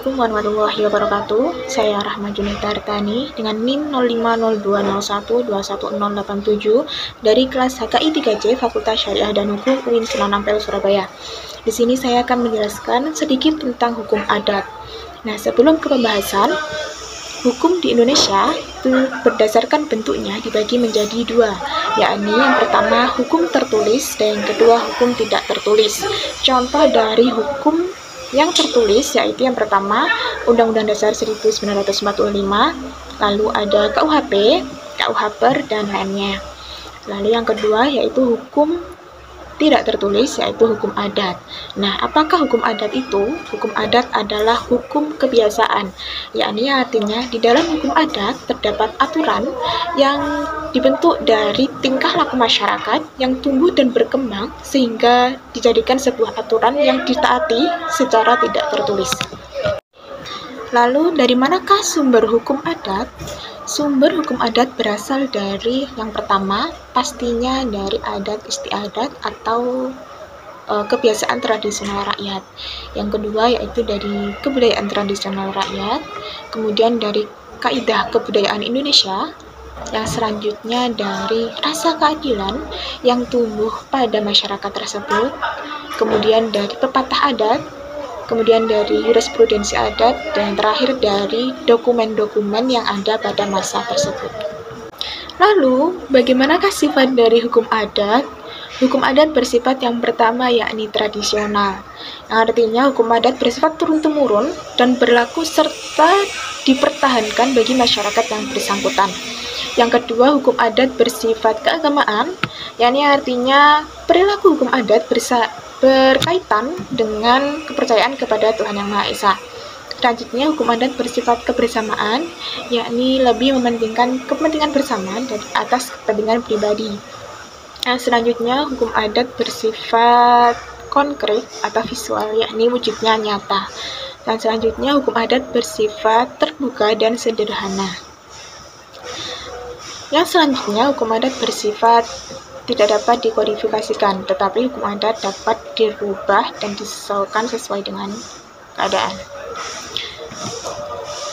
Assalamualaikum warahmatullahi wabarakatuh. Saya Rahma Junita Artani dengan NIM 050201211087 dari kelas HKI 3C Fakultas Syariah dan Hukum UIN Sunan Ampel Surabaya. Di sini saya akan menjelaskan sedikit tentang hukum adat. Nah, sebelum ke pembahasan, hukum di Indonesia itu berdasarkan bentuknya dibagi menjadi dua, yakni yang pertama hukum tertulis dan yang kedua hukum tidak tertulis. Contoh dari hukum yang tertulis yaitu yang pertama Undang-Undang Dasar 1945, lalu ada KUHP, KUHPER, dan lainnya. Lalu yang kedua yaitu hukum tidak tertulis, yaitu hukum adat. Nah, apakah hukum adat itu? Hukum adat adalah hukum kebiasaan, yakni artinya di dalam hukum adat terdapat aturan yang dibentuk dari tingkah laku masyarakat yang tumbuh dan berkembang sehingga dijadikan sebuah aturan yang ditaati secara tidak tertulis. Lalu, dari manakah sumber hukum adat? Sumber hukum adat berasal dari yang pertama, pastinya dari adat istiadat atau kebiasaan tradisional rakyat. Yang kedua yaitu dari kebudayaan tradisional rakyat, kemudian dari kaidah kebudayaan Indonesia, yang selanjutnya dari rasa keadilan yang tumbuh pada masyarakat tersebut, kemudian dari pepatah adat, kemudian dari jurisprudensi adat, dan terakhir dari dokumen-dokumen yang ada pada masa tersebut. Lalu, bagaimanakah sifat dari hukum adat? Hukum adat bersifat yang pertama yakni tradisional, yang artinya hukum adat bersifat turun-temurun dan berlaku serta dipertahankan bagi masyarakat yang bersangkutan. Yang kedua, hukum adat bersifat keagamaan, yakni artinya perilaku hukum adat berkaitan dengan kepercayaan kepada Tuhan Yang Maha Esa. Selanjutnya, hukum adat bersifat kebersamaan, yakni lebih mementingkan kepentingan bersama dari atas kepentingan pribadi. Nah, selanjutnya, hukum adat bersifat konkret atau visual, yakni wujudnya nyata. Dan selanjutnya, hukum adat bersifat terbuka dan sederhana. Yang selanjutnya, hukum adat bersifat tidak dapat dikodifikasikan, tetapi hukum adat dapat dirubah dan disesuaikan sesuai dengan keadaan.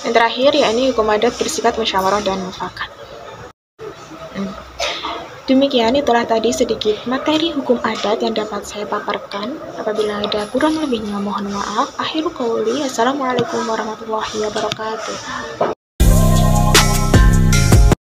Yang terakhir, yakni hukum adat bersifat musyawarah dan mufakat. Demikian, itulah tadi sedikit materi hukum adat yang dapat saya paparkan. Apabila ada kurang lebihnya, mohon maaf. Akhirul qauli, assalamualaikum warahmatullahi wabarakatuh.